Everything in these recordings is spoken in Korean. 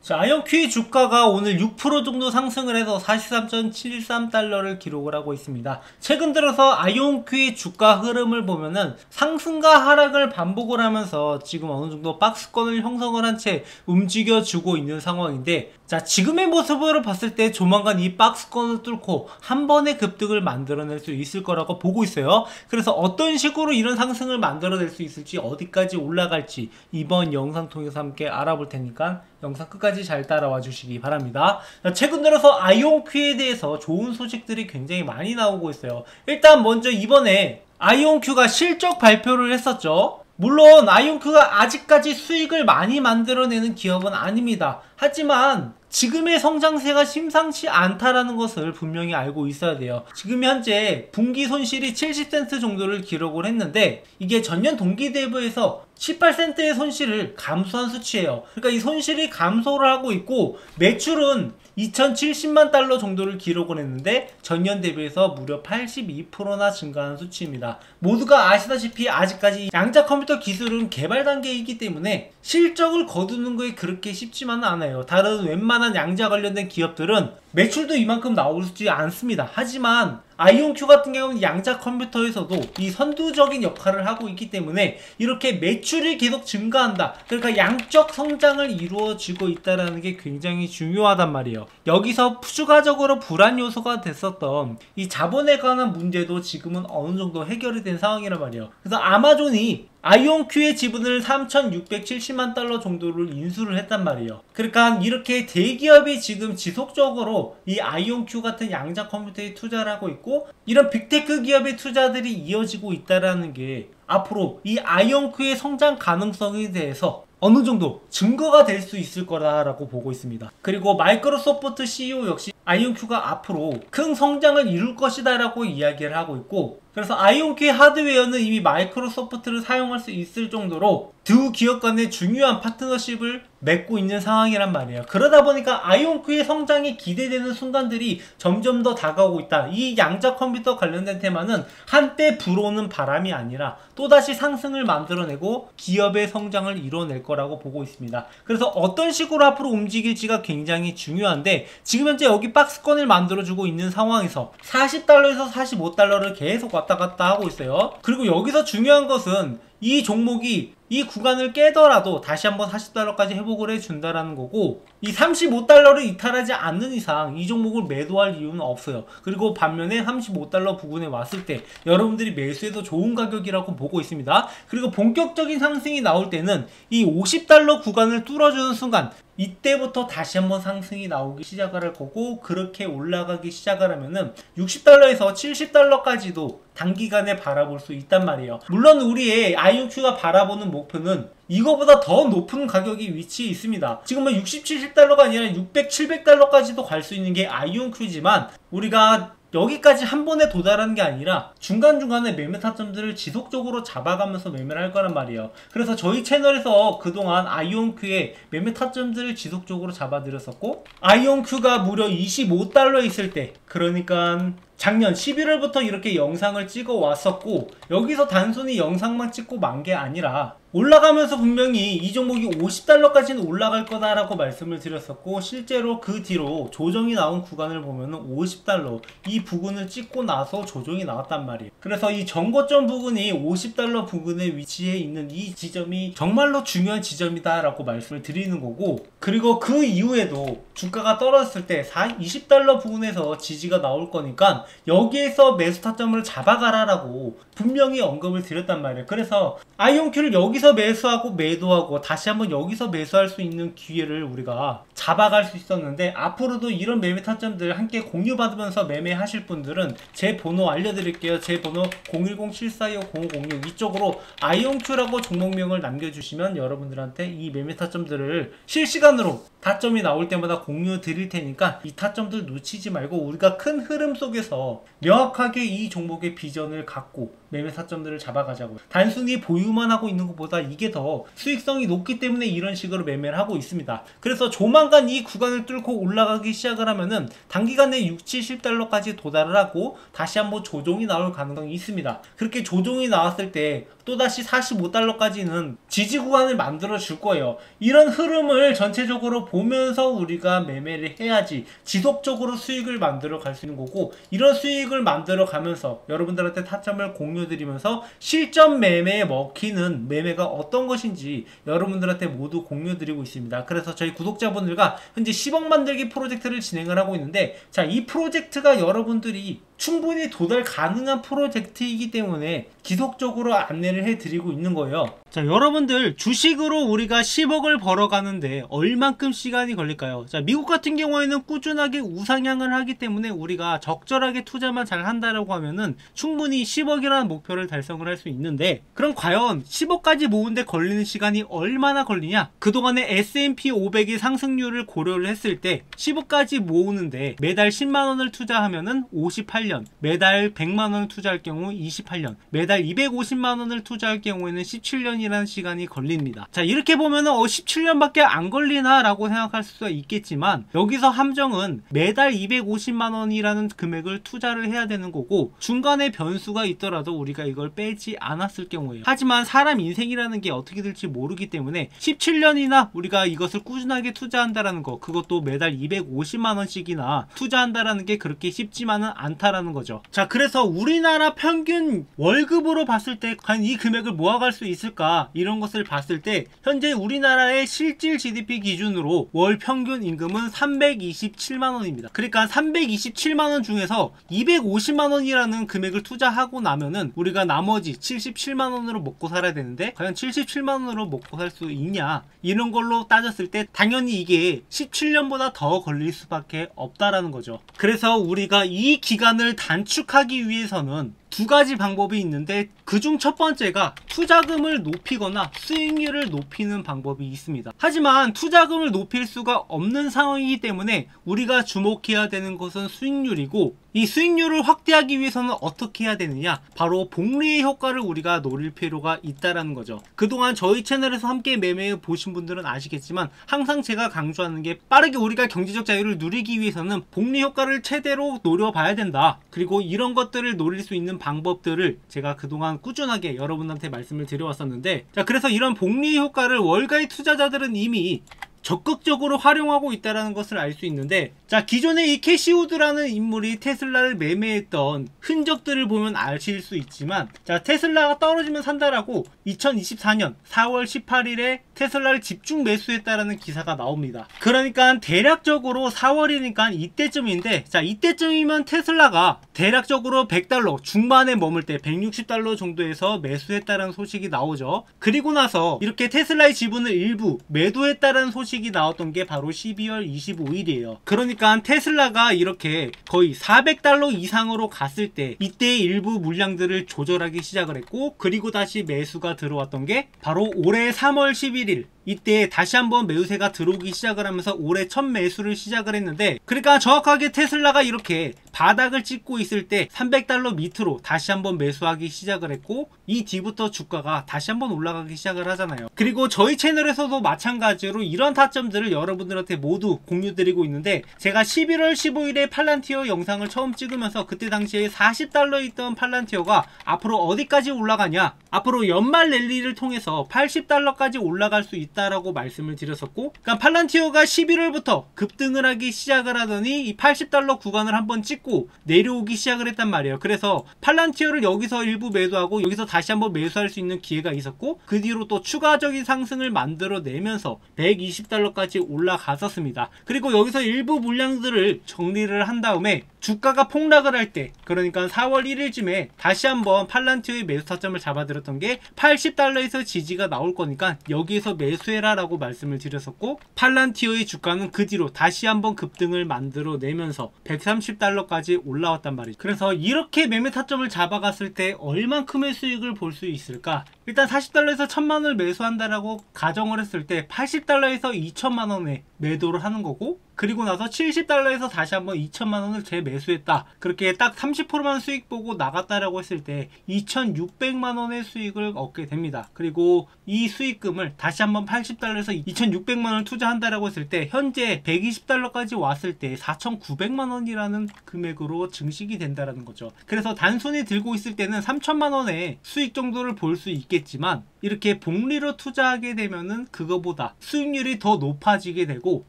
자, 아이온큐의 주가가 오늘 6% 정도 상승을 해서 43.73달러를 기록을 하고 있습니다. 최근 들어서 아이온큐의 주가 흐름을 보면은 상승과 하락을 반복을 하면서 지금 어느 정도 박스권을 형성을 한 채 움직여주고 있는 상황인데, 자, 지금의 모습으로 봤을 때 조만간 이 박스권을 뚫고 한 번의 급등을 만들어낼 수 있을 거라고 보고 있어요. 그래서 어떤 식으로 이런 상승을 만들어낼 수 있을지, 어디까지 올라갈지 이번 영상 통해서 함께 알아볼 테니까 영상 끝까지 잘 따라와 주시기 바랍니다. 자, 최근 들어서 아이온큐에 대해서 좋은 소식들이 굉장히 많이 나오고 있어요. 일단 먼저 이번에 아이온큐가 실적 발표를 했었죠. 물론 아이온큐가 아직까지 수익을 많이 만들어내는 기업은 아닙니다. 하지만 지금의 성장세가 심상치 않다라는 것을 분명히 알고 있어야 돼요. 지금 현재 분기 손실이 70센트 정도를 기록을 했는데, 이게 전년 동기 대비해서 18센트의 손실을 감소한 수치예요. 그러니까 이 손실이 감소를 하고 있고, 매출은 2070만 달러 정도를 기록을 했는데 전년 대비해서 무려 82%나 증가한 수치입니다. 모두가 아시다시피 아직까지 양자 컴퓨터 기술은 개발 단계이기 때문에 실적을 거두는 게 그렇게 쉽지만은 않아요. 다른 웬만한 양자 관련된 기업들은 매출도 이만큼 나오지 않습니다. 하지만 아이온큐 같은 경우는 양자 컴퓨터에서도 이 선두적인 역할을 하고 있기 때문에 이렇게 매출이 계속 증가한다, 그러니까 양적 성장을 이루어지고 있다는 게 굉장히 중요하단 말이에요. 여기서 추가적으로 불안 요소가 됐었던 이 자본에 관한 문제도 지금은 어느 정도 해결이 된 상황이란 말이에요. 그래서 아마존이 아이온큐의 지분을 3,670만 달러 정도를 인수를 했단 말이에요. 그러니까 이렇게 대기업이 지금 지속적으로 이 아이온큐 같은 양자 컴퓨터에 투자를 하고 있고, 이런 빅테크 기업의 투자들이 이어지고 있다는 게 앞으로 이 아이온큐의 성장 가능성에 대해서 어느 정도 증거가 될 수 있을 거라고 보고 있습니다. 그리고 마이크로소프트 CEO 역시 아이온큐가 앞으로 큰 성장을 이룰 것이다 라고 이야기를 하고 있고, 그래서 아이온큐의 하드웨어는 이미 마이크로소프트를 사용할 수 있을 정도로 두 기업 간의 중요한 파트너십을 맺고 있는 상황이란 말이에요. 그러다 보니까 아이온큐의 성장이 기대되는 순간들이 점점 더 다가오고 있다. 이 양자 컴퓨터 관련된 테마는 한때 불어오는 바람이 아니라 또다시 상승을 만들어내고 기업의 성장을 이뤄낼 거라고 보고 있습니다. 그래서 어떤 식으로 앞으로 움직일지가 굉장히 중요한데, 지금 현재 여기 박스권을 만들어주고 있는 상황에서 40달러에서 45달러를 계속 왔다 갔다 하고 있어요. 그리고 여기서 중요한 것은 이 종목이 이 구간을 깨더라도 다시 한번 40달러까지 회복을 해준다라는 거고, 이 35달러를 이탈하지 않는 이상 이 종목을 매도할 이유는 없어요. 그리고 반면에 35달러 부근에 왔을 때 여러분들이 매수해도 좋은 가격이라고 보고 있습니다. 그리고 본격적인 상승이 나올 때는 이 50달러 구간을 뚫어주는 순간, 이때부터 다시 한번 상승이 나오기 시작을 할 거고, 그렇게 올라가기 시작을 하면은 60달러에서 70달러까지도 단기간에 바라볼 수 있단 말이에요. 물론 우리의 아이온큐가 바라보는 목표는 이거보다 더 높은 가격이 위치해 있습니다. 지금은 60, 70달러가 아니라 600, 700달러까지도 갈 수 있는 게 아이온큐지만, 우리가 여기까지 한 번에 도달하는 게 아니라 중간중간에 매매 타점들을 지속적으로 잡아가면서 매매를 할 거란 말이에요. 그래서 저희 채널에서 그동안 아이온큐의 매매 타점들을 지속적으로 잡아드렸었고, 아이온큐가 무려 25달러에 있을 때, 그러니까 작년 11월부터 이렇게 영상을 찍어 왔었고, 여기서 단순히 영상만 찍고 만 게 아니라 올라가면서 분명히 이 종목이 50달러까지는 올라갈 거다라고 말씀을 드렸었고, 실제로 그 뒤로 조정이 나온 구간을 보면은 50달러 이 부근을 찍고 나서 조정이 나왔단 말이에요. 그래서 이 전고점 부근이 50달러 부근에 위치해 있는 이 지점이 정말로 중요한 지점이다 라고 말씀을 드리는 거고, 그리고 그 이후에도 주가가 떨어졌을 때 20달러 부근에서 지지가 나올 거니까 여기에서 매수 타점을 잡아가라 라고 분명히 언급을 드렸단 말이에요. 그래서 아이온큐를 여기서 매수하고 매도하고 다시 한번 여기서 매수할 수 있는 기회를 우리가 잡아갈 수 있었는데, 앞으로도 이런 매매 타점들 함께 공유받으면서 매매하실 분들은 제 번호 알려드릴게요. 제 번호 010-7425-0506, 이쪽으로 아이온큐라고 종목명을 남겨주시면 여러분들한테 이 매매 타점들을 실시간으로 타점이 나올 때마다 공유 드릴 테니까 이 타점들 놓치지 말고 우리가 큰 흐름 속에서 명확하게 이 종목의 비전을 갖고 매매 타점들을 잡아가자고요. 단순히 보유만 하고 있는 것보다 이게 더 수익성이 높기 때문에 이런 식으로 매매를 하고 있습니다. 그래서 조만간 이 구간을 뚫고 올라가기 시작을 하면은 단기간에 6, 70달러까지 도달을 하고 다시 한번 조정이 나올 가능성이 있습니다. 그렇게 조정이 나왔을 때 또다시 45달러까지는 지지 구간을 만들어 줄 거예요. 이런 흐름을 전체적으로 보면서 우리가 매매를 해야지 지속적으로 수익을 만들어 갈 수 있는 거고, 이런 수익을 만들어 가면서 여러분들한테 타점을 공유드리면서 실전 매매에 먹히는 매매가 어떤 것인지 여러분들한테 모두 공유드리고 있습니다. 그래서 저희 구독자분들과 현재 10억 만들기 프로젝트를 진행을 하고 있는데, 자, 이 프로젝트가 여러분들이 충분히 도달 가능한 프로젝트이기 때문에 지속적으로 안내를 해드리고 있는 거예요. 자, 여러분들 주식으로 우리가 10억을 벌어가는데 얼만큼 시간이 걸릴까요? 자, 미국 같은 경우에는 꾸준하게 우상향을 하기 때문에 우리가 적절하게 투자만 잘 한다라고 하면은 충분히 10억이라는 목표를 달성을 할 수 있는데, 그럼 과연 10억까지 모으는데 걸리는 시간이 얼마나 걸리냐? 그동안의 S&P 500의 상승률을 고려를 했을 때 10억까지 모으는데 매달 10만원을 투자하면은 58년, 매달 100만원을 투자할 경우 28년, 매달 250만원을 투자할 경우에는 17년이라는 시간이 걸립니다. 자, 이렇게 보면은 17년밖에 안 걸리나 라고 생각할 수가 있겠지만, 여기서 함정은 매달 250만원이라는 금액을 투자를 해야 되는 거고, 중간에 변수가 있더라도 우리가 이걸 빼지 않았을 경우에요. 하지만 사람 인생이라는 게 어떻게 될지 모르기 때문에 17년이나 우리가 이것을 꾸준하게 투자한다라는 거, 그것도 매달 250만원씩이나 투자한다라는 게 그렇게 쉽지만은 않다라는 거죠. 자, 그래서 우리나라 평균 월급으로 봤을 때 과연 이 금액을 모아갈 수 있을까, 이런 것을 봤을 때 현재 우리나라의 실질 GDP 기준으로 월 평균 임금은 327만원입니다. 그러니까 327만원 중에서 250만원이라는 금액을 투자하고 나면은 우리가 나머지 77만원으로 먹고 살아야 되는데, 과연 77만원으로 먹고 살 수 있냐, 이런 걸로 따졌을 때 당연히 이게 17년보다 더 걸릴 수밖에 없다라는 거죠. 그래서 우리가 이 기간을 단축하기 위해서는 두 가지 방법이 있는데, 그중 첫 번째가 투자금을 높이거나 수익률을 높이는 방법이 있습니다. 하지만 투자금을 높일 수가 없는 상황이기 때문에 우리가 주목해야 되는 것은 수익률이고, 이 수익률을 확대하기 위해서는 어떻게 해야 되느냐, 바로 복리의 효과를 우리가 노릴 필요가 있다라는 거죠. 그동안 저희 채널에서 함께 매매해 보신 분들은 아시겠지만, 항상 제가 강조하는 게, 빠르게 우리가 경제적 자유를 누리기 위해서는 복리 효과를 최대로 노려봐야 된다. 그리고 이런 것들을 노릴 수 있는 방법들을 제가 그동안 꾸준하게 여러분한테 말씀을 드려왔었는데, 자, 그래서 이런 복리 효과를 월가의 투자자들은 이미 적극적으로 활용하고 있다는 것을 알 수 있는데, 자, 기존에 이 캐시 우드라는 인물이 테슬라를 매매했던 흔적들을 보면 아실 수 있지만, 자, 테슬라가 떨어지면 산다라고 2024년 4월 18일에 테슬라를 집중 매수했다라는 기사가 나옵니다. 그러니까 대략적으로 4월이니까 이때쯤인데, 자, 이때쯤이면 테슬라가 대략적으로 100달러 중반에 머물 때 160달러 정도에서 매수했다는 소식이 나오죠. 그리고 나서 이렇게 테슬라의 지분을 일부 매도했다는 소식이 나왔던 게 바로 12월 25일이에요. 그러니까 테슬라가 이렇게 거의 400달러 이상으로 갔을 때 이때 일부 물량들을 조절하기 시작을 했고, 그리고 다시 매수가 들어왔던 게 바로 올해 3월 11일, 이때 다시 한번 매수세가 들어오기 시작을 하면서 올해 첫 매수를 시작을 했는데, 그러니까 정확하게 테슬라가 이렇게 바닥을 찍고 있을 때 300달러 밑으로 다시 한번 매수하기 시작을 했고, 이 뒤부터 주가가 다시 한번 올라가기 시작을 하잖아요. 그리고 저희 채널에서도 마찬가지로 이런 타점들을 여러분들한테 모두 공유드리고 있는데, 제가 11월 15일에 팔란티어 영상을 처음 찍으면서 그때 당시에 40달러 있던 팔란티어가 앞으로 어디까지 올라가냐, 앞으로 연말 랠리를 통해서 80달러까지 올라갈 수 있다라고 말씀을 드렸었고, 그러니까 팔란티어가 11월부터 급등을 하기 시작을 하더니 이 80달러 구간을 한번 찍고 내려오기 시작을 했단 말이에요. 그래서 팔란티어를 여기서 일부 매도하고 여기서 다시 한번 매수할 수 있는 기회가 있었고, 그 뒤로 또 추가적인 상승을 만들어내면서 120달러까지 올라갔었습니다. 그리고 여기서 일부 물량들을 정리를 한 다음에 주가가 폭락을 할 때, 그러니까 4월 1일쯤에 다시 한번 팔란티어의 매수 타점을 잡아들었던 게 80달러에서 지지가 나올 거니까 여기에서 매수해라 라고 말씀을 드렸었고, 팔란티어의 주가는 그 뒤로 다시 한번 급등을 만들어내면서 130달러까지 올라왔단 말이죠. 그래서 이렇게 매매 타점을 잡아갔을 때 얼만큼의 수익을 볼 수 있을까? 일단 40달러에서 1000만원을 매수한다라고 가정을 했을 때 80달러에서 2000만원에 매도를 하는 거고, 그리고 나서 70달러에서 다시 한번 2000만원을 재매수했다, 그렇게 딱 30%만 수익 보고 나갔다라고 했을 때 2600만원의 수익을 얻게 됩니다. 그리고 이 수익금을 다시 한번 80달러에서 2600만원을 투자한다라고 했을 때 현재 120달러까지 왔을 때 4900만원이라는 금액으로 증식이 된다라는 거죠. 그래서 단순히 들고 있을 때는 3000만원의 수익 정도를 볼 수 있겠지만, 이렇게 복리로 투자하게 되면은 그거보다 수익률이 더 높아지게 되고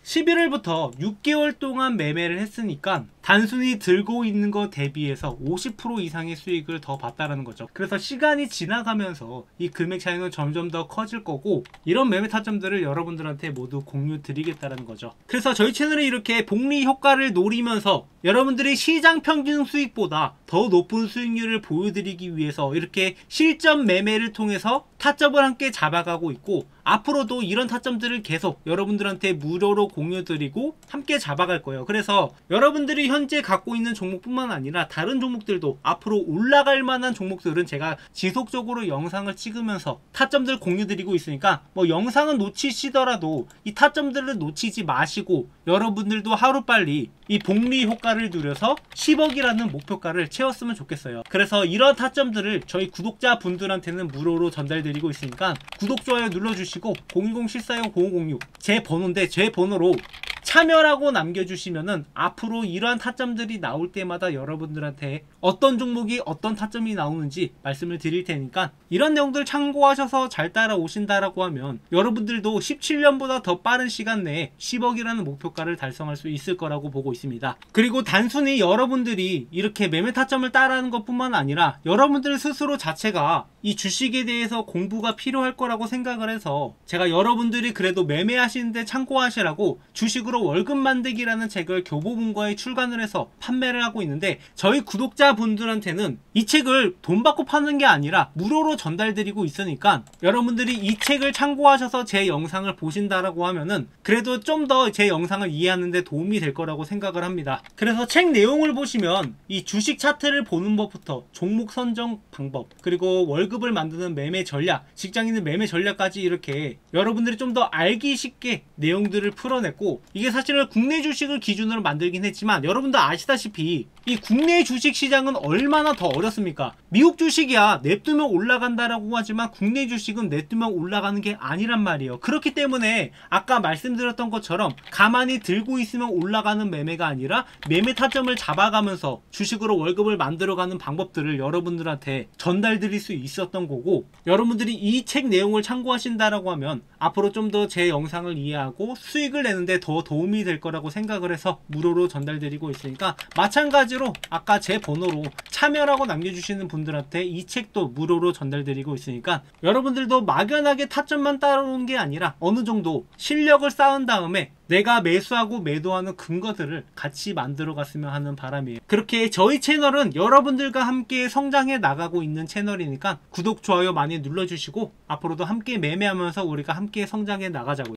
11월부터 6개월 동안 매매를 했으니까 단순히 들고 있는 거 대비해서 50% 이상의 수익을 더 봤다라는 거죠. 그래서 시간이 지나가면서 이 금액 차이는 점점 더 커질 거고 이런 매매 타점들을 여러분들한테 모두 공유 드리겠다라는 거죠. 그래서 저희 채널은 이렇게 복리 효과를 노리면서 여러분들이 시장 평균 수익보다 더 높은 수익률을 보여드리기 위해서 이렇게 실전 매매를 통해서 타점을 함께 잡아가고 있고 앞으로도 이런 타점들을 계속 여러분들한테 무료로 공유드리고 함께 잡아갈 거예요. 그래서 여러분들이 현재 갖고 있는 종목뿐만 아니라 다른 종목들도 앞으로 올라갈 만한 종목들은 제가 지속적으로 영상을 찍으면서 타점들 공유드리고 있으니까 뭐 영상은 놓치시더라도 이 타점들을 놓치지 마시고 여러분들도 하루빨리 이 복리 효과를 누려서 10억이라는 목표가를 채웠으면 좋겠어요. 그래서 이런 타점들을 저희 구독자분들한테는 무료로 전달드리고 있으니까 구독, 좋아요 눌러주시고 010-745-0506 제 번호인데 제 번호로 참여라고 남겨주시면은 앞으로 이러한 타점들이 나올 때마다 여러분들한테 어떤 종목이 어떤 타점이 나오는지 말씀을 드릴 테니까 이런 내용들 참고하셔서 잘 따라오신다라고 하면 여러분들도 17년보다 더 빠른 시간 내에 10억이라는 목표가를 달성할 수 있을 거라고 보고 있습니다. 그리고 단순히 여러분들이 이렇게 매매 타점을 따라하는 것 뿐만 아니라 여러분들 스스로 자체가 이 주식에 대해서 공부가 필요할 거라고 생각을 해서 제가 여러분들이 그래도 매매하시는데 참고하시라고 주식으로 월급 만들기라는 책을 교보문고에 출간을 해서 판매를 하고 있는데 저희 구독자분들한테는 이 책을 돈 받고 파는 게 아니라 무료로 전달드리고 있으니까 여러분들이 이 책을 참고하셔서 제 영상을 보신다라고 하면은 그래도 좀 더 제 영상을 이해하는 데 도움이 될 거라고 생각을 합니다. 그래서 책 내용을 보시면 이 주식 차트를 보는 법부터 종목 선정 방법 그리고 월급을 만드는 매매 전략, 직장인의 매매 전략까지 이렇게 여러분들이 좀 더 알기 쉽게 내용들을 풀어냈고 이게 사실은 국내 주식을 기준으로 만들긴 했지만 여러분도 아시다시피 이 국내 주식 시장은 얼마나 더 어렵습니까? 미국 주식이야 냅두면 올라간다라고 하지만 국내 주식은 냅두면 올라가는 게 아니란 말이에요. 그렇기 때문에 아까 말씀드렸던 것처럼 가만히 들고 있으면 올라가는 매매가 아니라 매매 타점을 잡아가면서 주식으로 월급을 만들어가는 방법들을 여러분들한테 전달드릴 수 있었던 거고 여러분들이 이 책 내용을 참고하신다라고 하면 앞으로 좀 더 제 영상을 이해하고 수익을 내는데 더 도움이 될 거라고 생각을 해서 무료로 전달드리고 있으니까 마찬가지로 아까 제 번호로 참여라고 남겨주시는 분들한테 이 책도 무료로 전달드리고 있으니까 여러분들도 막연하게 타점만 따라오는 게 아니라 어느 정도 실력을 쌓은 다음에 내가 매수하고 매도하는 근거들을 같이 만들어 갔으면 하는 바람이에요. 그렇게 저희 채널은 여러분들과 함께 성장해 나가고 있는 채널이니까 구독, 좋아요 많이 눌러주시고 앞으로도 함께 매매하면서 우리가 함께 성장해 나가자고요.